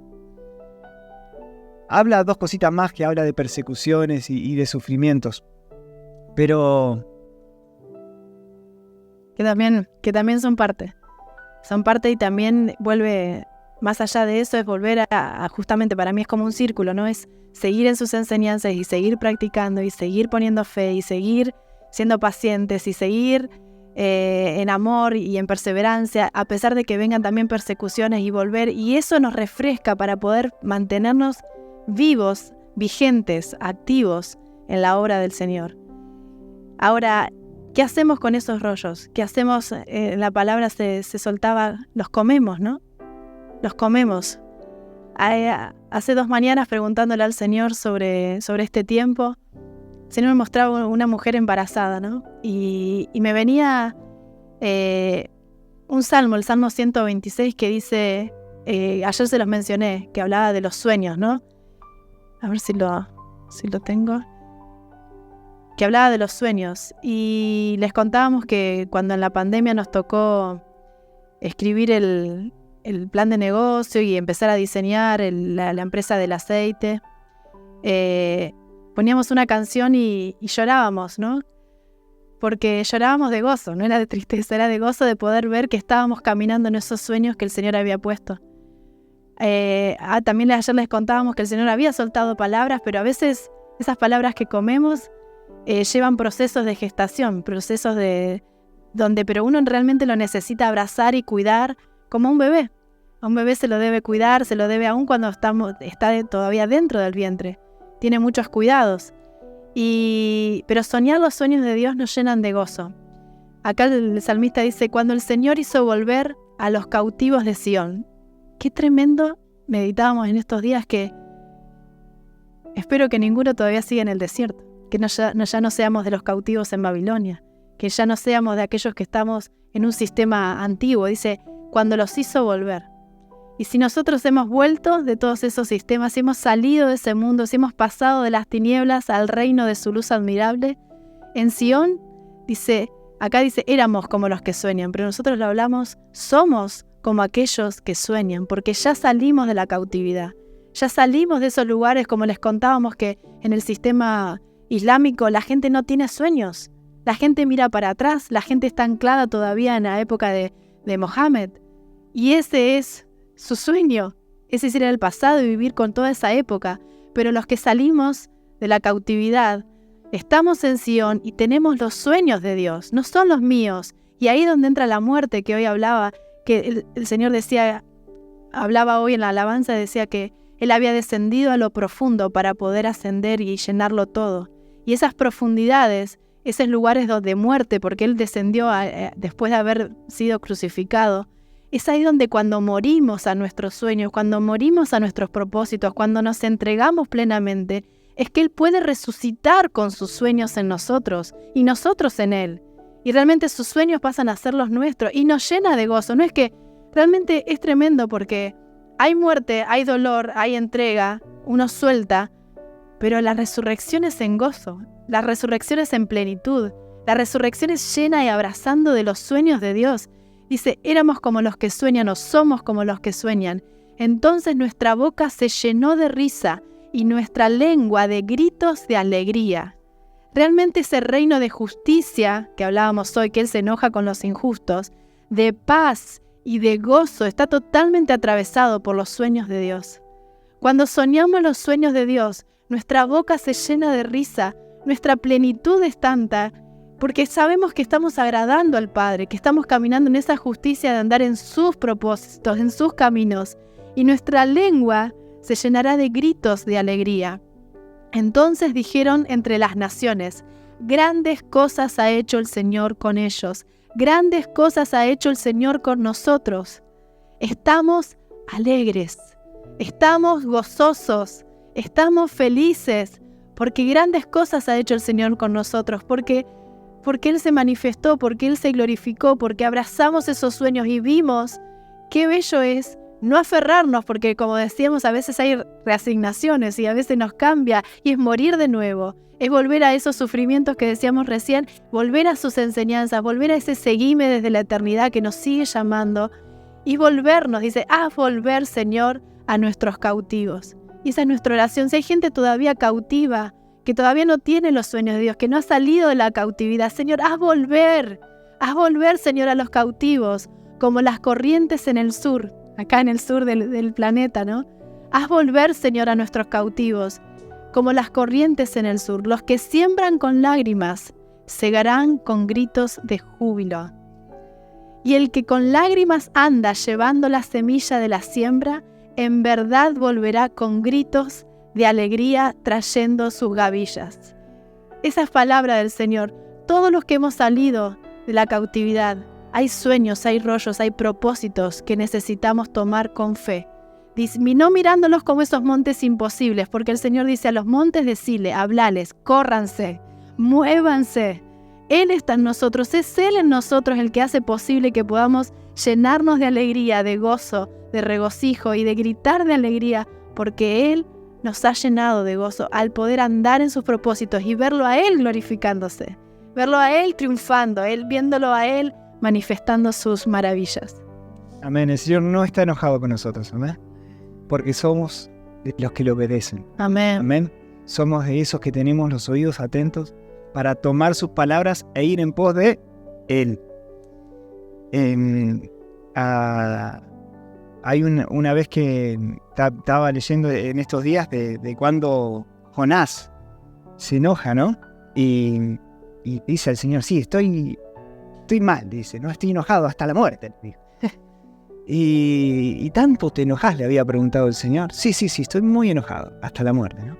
[SPEAKER 1] Habla dos cositas más, que habla de persecuciones y de sufrimientos, pero
[SPEAKER 2] que también son parte y también vuelve, más allá de eso, es volver a justamente, para mí es como un círculo, ¿no? Es seguir en sus enseñanzas y seguir practicando y seguir poniendo fe y seguir siendo pacientes y seguir en amor y en perseverancia, a pesar de que vengan también persecuciones, y volver, y eso nos refresca para poder mantenernos vivos, vigentes, activos en la obra del Señor. Ahora, ¿qué hacemos con esos rollos? ¿Qué hacemos? La palabra se soltaba, los comemos, ¿no? Los comemos. Hace 2 mañanas, preguntándole al Señor sobre este tiempo, el Señor me mostraba una mujer embarazada, ¿no? Y me venía un salmo, el Salmo 126, que dice, ayer se los mencioné, que hablaba de los sueños, ¿no? A ver si lo tengo. Que hablaba de los sueños. Y les contábamos que cuando en la pandemia nos tocó escribir el plan de negocio y empezar a diseñar la empresa del aceite, poníamos una canción y llorábamos, ¿no? Porque llorábamos de gozo, no era de tristeza, era de gozo de poder ver que estábamos caminando en esos sueños que el Señor había puesto. También ayer les contábamos que el Señor había soltado palabras, pero a veces esas palabras que comemos llevan procesos de gestación, procesos pero uno realmente lo necesita abrazar y cuidar como un bebé. A un bebé se lo debe cuidar, se lo debe aún cuando está todavía dentro del vientre. Tiene muchos cuidados. Pero soñar los sueños de Dios nos llenan de gozo. Acá el salmista dice, cuando el Señor hizo volver a los cautivos de Sión. Qué tremendo, meditábamos en estos días, que Espero que ninguno todavía siga en el desierto, que ya no seamos de los cautivos en Babilonia, que ya no seamos de aquellos que estamos en un sistema antiguo. Dice, cuando los hizo volver. Y si nosotros hemos vuelto de todos esos sistemas, si hemos salido de ese mundo, si hemos pasado de las tinieblas al reino de su luz admirable, en Sión, acá dice, éramos como los que sueñan, pero nosotros lo hablamos, somos como aquellos que sueñan, porque ya salimos de la cautividad, ya salimos de esos lugares, como les contábamos que en el sistema islámico la gente no tiene sueños, la gente mira para atrás, la gente está anclada todavía en la época de Mohammed, y ese es su sueño, es ir al pasado y vivir con toda esa época. Pero los que salimos de la cautividad, estamos en Sión y tenemos los sueños de Dios, no son los míos. Y ahí es donde entra la muerte que hoy hablaba, que el Señor hablaba hoy en la alabanza, decía que Él había descendido a lo profundo para poder ascender y llenarlo todo. Y esas profundidades, esos lugares de muerte, porque Él descendió después de haber sido crucificado, es ahí donde cuando morimos a nuestros sueños, cuando morimos a nuestros propósitos, cuando nos entregamos plenamente, es que Él puede resucitar con sus sueños en nosotros y nosotros en Él. Y realmente sus sueños pasan a ser los nuestros y nos llena de gozo. No es que realmente es tremendo porque hay muerte, hay dolor, hay entrega, uno suelta, pero la resurrección es en gozo, la resurrección es en plenitud, la resurrección es llena y abrazando de los sueños de Dios. Dice, éramos como los que sueñan o somos como los que sueñan. Entonces nuestra boca se llenó de risa y nuestra lengua de gritos de alegría. Realmente ese reino de justicia que hablábamos hoy, que Él se enoja con los injustos, de paz y de gozo, está totalmente atravesado por los sueños de Dios. Cuando soñamos los sueños de Dios, nuestra boca se llena de risa, nuestra plenitud es tanta, porque sabemos que estamos agradando al Padre, que estamos caminando en esa justicia de andar en sus propósitos, en sus caminos, y nuestra lengua se llenará de gritos de alegría. Entonces dijeron entre las naciones, grandes cosas ha hecho el Señor con ellos, grandes cosas ha hecho el Señor con nosotros. Estamos alegres, estamos gozosos, estamos felices, porque grandes cosas ha hecho el Señor con nosotros, porque Él se manifestó, porque Él se glorificó, porque abrazamos esos sueños y vimos qué bello es no aferrarnos, porque como decíamos, a veces hay reasignaciones y a veces nos cambia y es morir de nuevo, es volver a esos sufrimientos que decíamos recién, volver a sus enseñanzas, volver a ese seguime desde la eternidad que nos sigue llamando y volvernos, dice, haz volver, Señor, a nuestros cautivos. Y esa es nuestra oración. Si hay gente todavía cautiva, que todavía no tiene los sueños de Dios, que no ha salido de la cautividad, Señor, haz volver, Señor, a los cautivos, como las corrientes en el sur, acá en el sur del planeta, ¿no? Haz volver, Señor, a nuestros cautivos, como las corrientes en el sur. Los que siembran con lágrimas, segarán con gritos de júbilo. Y el que con lágrimas anda llevando la semilla de la siembra, en verdad volverá con gritos de alegría trayendo sus gavillas. Esa es palabra del Señor. Todos los que hemos salido de la cautividad, hay sueños, hay rollos, hay propósitos que necesitamos tomar con fe. No mirándolos como esos montes imposibles, porque el Señor dice a los montes, decile, hablales, córranse, muévanse. Él está en nosotros, es Él en nosotros el que hace posible que podamos llenarnos de alegría, de gozo, de regocijo y de gritar de alegría, porque Él nos ha llenado de gozo al poder andar en sus propósitos y verlo a Él glorificándose, verlo a Él triunfando, viéndolo a Él manifestando sus maravillas.
[SPEAKER 1] Amén. El Señor no está enojado con nosotros, amén, porque somos de los que le obedecen.
[SPEAKER 2] Amén.
[SPEAKER 1] Amén. Somos de esos que tenemos los oídos atentos para tomar sus palabras e ir en pos de Él. Hay una vez que estaba leyendo en estos días de cuando Jonás se enoja, ¿no? Y dice al Señor, sí, estoy mal, dice, no estoy enojado hasta la muerte. ¿Y tanto te enojas?, le había preguntado el Señor. Sí, estoy muy enojado hasta la muerte, ¿no?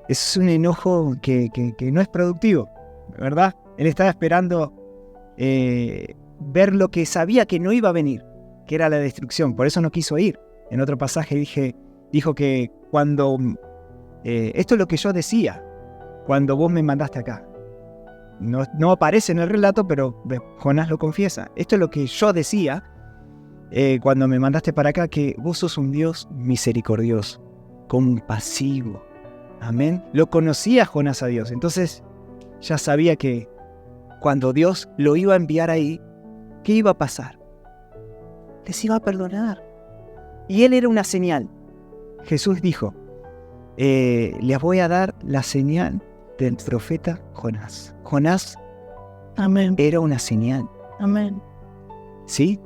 [SPEAKER 1] Es un enojo que no es productivo, ¿verdad? Él estaba esperando ver lo que sabía que no iba a venir, que era la destrucción. Por eso no quiso ir. En otro pasaje dijo que cuando esto es lo que yo decía cuando vos me mandaste acá. No aparece en el relato, pero Jonás lo confiesa. Esto es lo que yo decía cuando me mandaste para acá, que vos sos un Dios misericordioso, compasivo. Amén. Lo conocía Jonás a Dios, entonces ya sabía que cuando Dios lo iba a enviar ahí, ¿qué iba a pasar? Les iba a perdonar. Y él era una señal. Jesús dijo, les voy a dar la señal del profeta Jonás. Jonás
[SPEAKER 2] Amén.
[SPEAKER 1] era una señal.
[SPEAKER 2] Amén.
[SPEAKER 1] ¿Sí?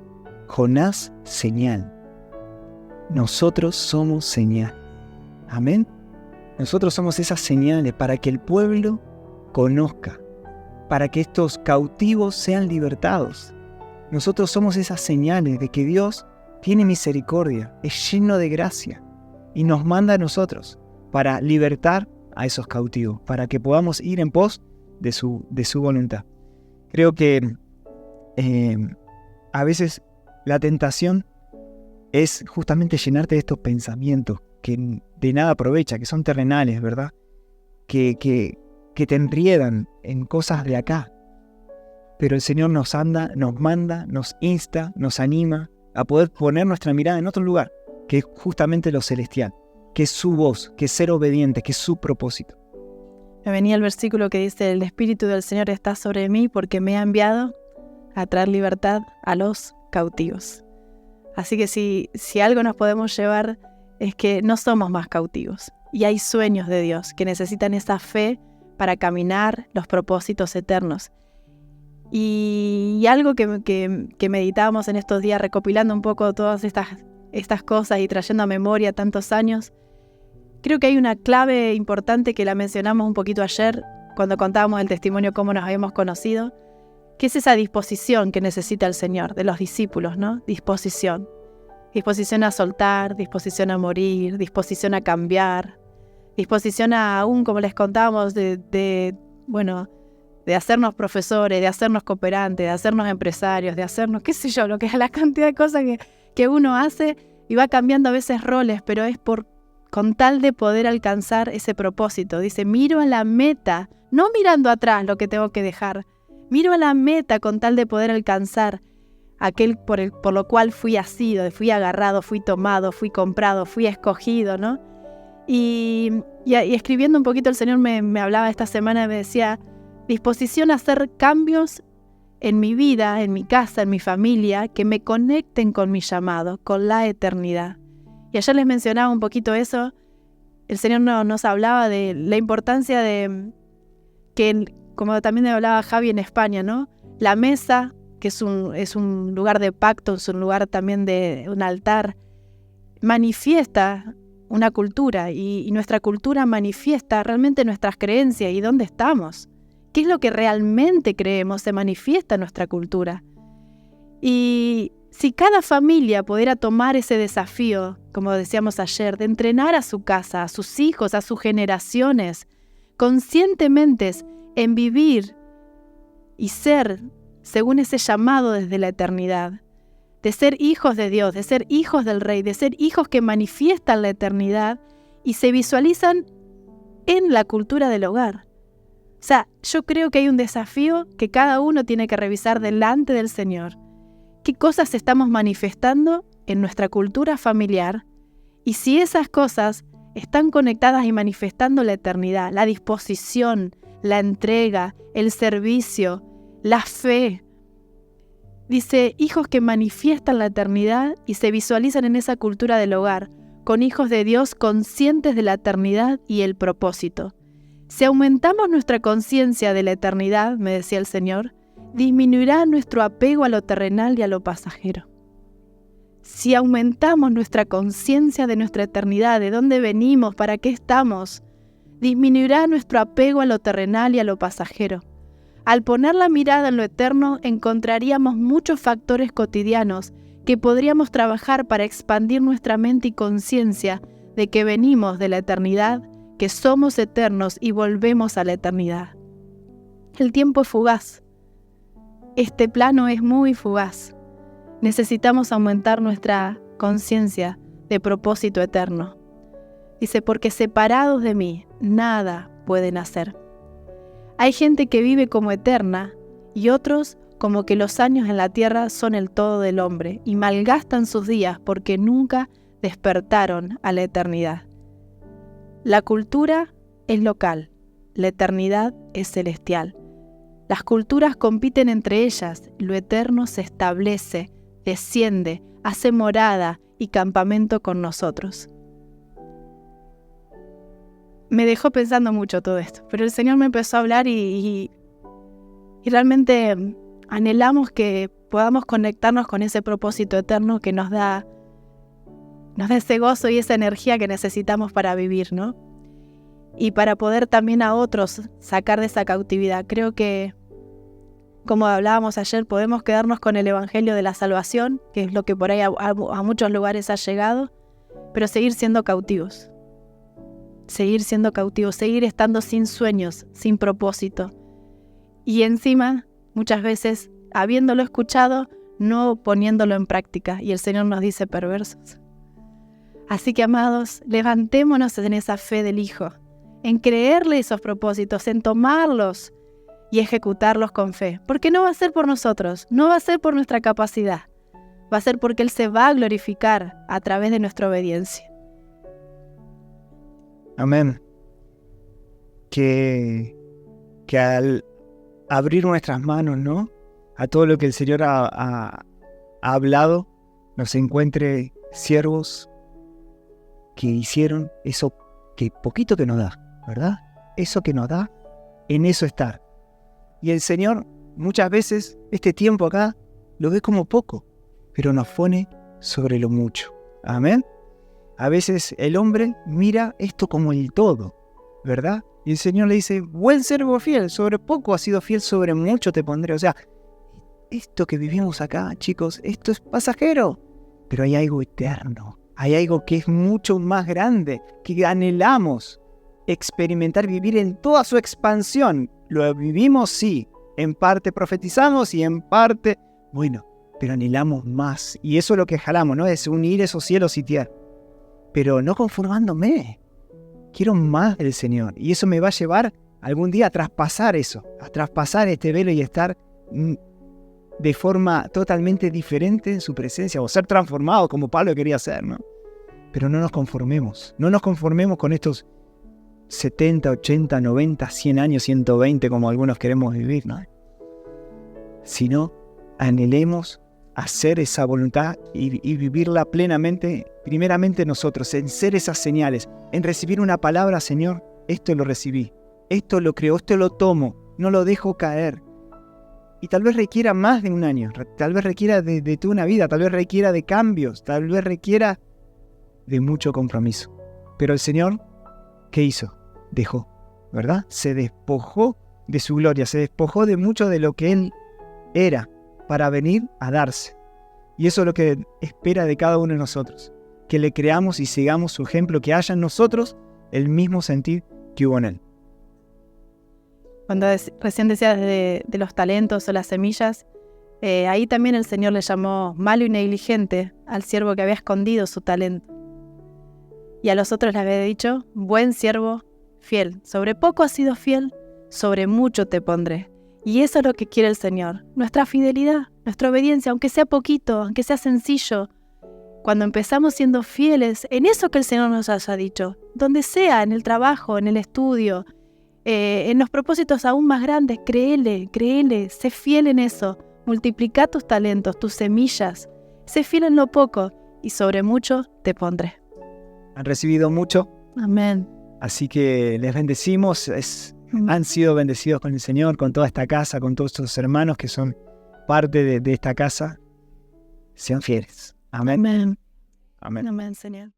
[SPEAKER 1] Jonás, señal. Nosotros somos señal. Amén. Nosotros somos esas señales para que el pueblo conozca, para que estos cautivos sean libertados. Nosotros somos esas señales de que Dios tiene misericordia, es lleno de gracia y nos manda a nosotros para libertar a esos cautivos, para que podamos ir en pos de su voluntad. Creo que a veces la tentación es justamente llenarte de estos pensamientos que de nada aprovecha, que son terrenales, ¿verdad? Que te enriedan en cosas de acá. Pero el Señor nos manda, nos insta, nos anima a poder poner nuestra mirada en otro lugar, que es justamente lo celestial, que es su voz, que es ser obediente, que es su propósito.
[SPEAKER 2] Me venía el versículo que dice, el Espíritu del Señor está sobre mí porque me ha enviado a traer libertad a los cautivos. Así que si algo nos podemos llevar es que no somos más cautivos y hay sueños de Dios que necesitan esa fe para caminar los propósitos eternos. Y algo que meditábamos en estos días, recopilando un poco todas estas cosas y trayendo a memoria tantos años, creo que hay una clave importante que la mencionamos un poquito ayer cuando contábamos el testimonio cómo nos habíamos conocido, que es esa disposición que necesita el Señor de los discípulos, ¿no? Disposición a soltar, disposición a morir, disposición a cambiar, disposición a aún, como les contábamos, de hacernos profesores, de hacernos cooperantes, de hacernos empresarios, de hacernos, qué sé yo, lo que es la cantidad de cosas que uno hace y va cambiando a veces roles, pero es con tal de poder alcanzar ese propósito. Dice, miro a la meta, no mirando atrás lo que tengo que dejar, miro a la meta con tal de poder alcanzar aquel por lo cual fui asido, fui agarrado, fui tomado, fui comprado, fui escogido, ¿no? Y escribiendo un poquito, el Señor me hablaba esta semana y me decía, disposición a hacer cambios en mi vida, en mi casa, en mi familia, que me conecten con mi llamado, con la eternidad. Y ayer les mencionaba un poquito eso. El Señor nos hablaba de la importancia de que, como también hablaba Javi en España, ¿no? La mesa, que es un lugar de pacto, es un lugar también de un altar, manifiesta una cultura y nuestra cultura manifiesta realmente nuestras creencias y dónde estamos. ¿Qué es lo que realmente creemos? Se manifiesta en nuestra cultura. Y si cada familia pudiera tomar ese desafío, como decíamos ayer, de entrenar a su casa, a sus hijos, a sus generaciones, conscientemente en vivir y ser según ese llamado desde la eternidad, de ser hijos de Dios, de ser hijos del Rey, de ser hijos que manifiestan la eternidad y se visualizan en la cultura del hogar. O sea, yo creo que hay un desafío que cada uno tiene que revisar delante del Señor. ¿Qué cosas estamos manifestando en nuestra cultura familiar? Y si esas cosas están conectadas y manifestando la eternidad, la disposición, la entrega, el servicio, la fe. Dice, hijos que manifiestan la eternidad y se visualizan en esa cultura del hogar, con hijos de Dios conscientes de la eternidad y el propósito. Si aumentamos nuestra conciencia de la eternidad, me decía el Señor, disminuirá nuestro apego a lo terrenal y a lo pasajero. Si aumentamos nuestra conciencia de nuestra eternidad, de dónde venimos, para qué estamos, disminuirá nuestro apego a lo terrenal y a lo pasajero. Al poner la mirada en lo eterno, encontraríamos muchos factores cotidianos que podríamos trabajar para expandir nuestra mente y conciencia de que venimos de la eternidad, que somos eternos y volvemos a la eternidad. El tiempo es fugaz. Este plano es muy fugaz. Necesitamos aumentar nuestra conciencia de propósito eterno. Dice, porque separados de mí, nada pueden hacer. Hay gente que vive como eterna y otros como que los años en la tierra son el todo del hombre y malgastan sus días porque nunca despertaron a la eternidad. La cultura es local, la eternidad es celestial. Las culturas compiten entre ellas, lo eterno se establece, desciende, hace morada y campamento con nosotros. Me dejó pensando mucho todo esto, pero el Señor me empezó a hablar y realmente anhelamos que podamos conectarnos con ese propósito eterno que nos da ese gozo y esa energía que necesitamos para vivir, ¿no? Y para poder también a otros sacar de esa cautividad. Creo que, como hablábamos ayer, podemos quedarnos con el Evangelio de la salvación, que es lo que por ahí a muchos lugares ha llegado, pero seguir siendo cautivos. Seguir siendo cautivos, seguir estando sin sueños, sin propósito. Y encima, muchas veces, habiéndolo escuchado, no poniéndolo en práctica. Y el Señor nos dice perversos. Así que, amados, levantémonos en esa fe del Hijo, en creerle esos propósitos, en tomarlos y ejecutarlos con fe. Porque no va a ser por nosotros, no va a ser por nuestra capacidad, va a ser porque Él se va a glorificar a través de nuestra obediencia.
[SPEAKER 1] Amén. Que al abrir nuestras manos, ¿no?, a todo lo que el Señor ha hablado, nos encuentre siervos que hicieron eso que poquito que nos da, ¿verdad? Eso que nos da, en eso estar. Y el Señor muchas veces este tiempo acá lo ve como poco, pero nos pone sobre lo mucho. Amén. A veces el hombre mira esto como el todo, ¿verdad? Y el Señor le dice, buen siervo fiel, sobre poco has sido fiel, sobre mucho te pondré. O sea, esto que vivimos acá, chicos, esto es pasajero, pero hay algo eterno. Hay algo que es mucho más grande, que anhelamos experimentar, vivir en toda su expansión. Lo vivimos, sí, en parte profetizamos y en parte, bueno, pero anhelamos más. Y eso es lo que jalamos, ¿no? Es unir esos cielos y tierra. Pero no conformándome. Quiero más del Señor. Y eso me va a llevar algún día a traspasar eso, a traspasar este velo y estar de forma totalmente diferente en su presencia, o ser transformado como Pablo quería ser, ¿no? Pero no nos conformemos. No nos conformemos con estos 70, 80, 90, 100 años, 120, como algunos queremos vivir, ¿no? Sino anhelemos hacer esa voluntad y vivirla plenamente, primeramente nosotros, en ser esas señales, en recibir una palabra, Señor, esto lo recibí, esto lo creo, esto lo tomo, no lo dejo caer. Y tal vez requiera más de un año, tal vez requiera de toda una vida, tal vez requiera de cambios, tal vez requiera de mucho compromiso. Pero el Señor, ¿qué hizo? Dejó, ¿verdad? Se despojó de su gloria, se despojó de mucho de lo que Él era, para venir a darse. Y eso es lo que espera de cada uno de nosotros, que le creamos y sigamos su ejemplo, que haya en nosotros el mismo sentir que hubo en Él.
[SPEAKER 2] Cuando recién decías de los talentos o las semillas, ahí también el Señor le llamó malo y negligente al siervo que había escondido su talento. Y a los otros les había dicho, buen siervo fiel, sobre poco has sido fiel, sobre mucho te pondré. Y eso es lo que quiere el Señor, nuestra fidelidad, nuestra obediencia, aunque sea poquito, aunque sea sencillo. Cuando empezamos siendo fieles en eso que el Señor nos haya dicho, donde sea, en el trabajo, en el estudio, en los propósitos aún más grandes, créele, sé fiel en eso, multiplica tus talentos, tus semillas, sé fiel en lo poco y sobre mucho te pondré.
[SPEAKER 1] ¿Han recibido mucho?
[SPEAKER 2] Amén.
[SPEAKER 1] Así que les bendecimos, han sido bendecidos con el Señor, con toda esta casa, con todos estos hermanos que son parte de esta casa. Sean fieles. Amén.
[SPEAKER 2] Amén.
[SPEAKER 1] Amén.
[SPEAKER 2] Amén, Señor.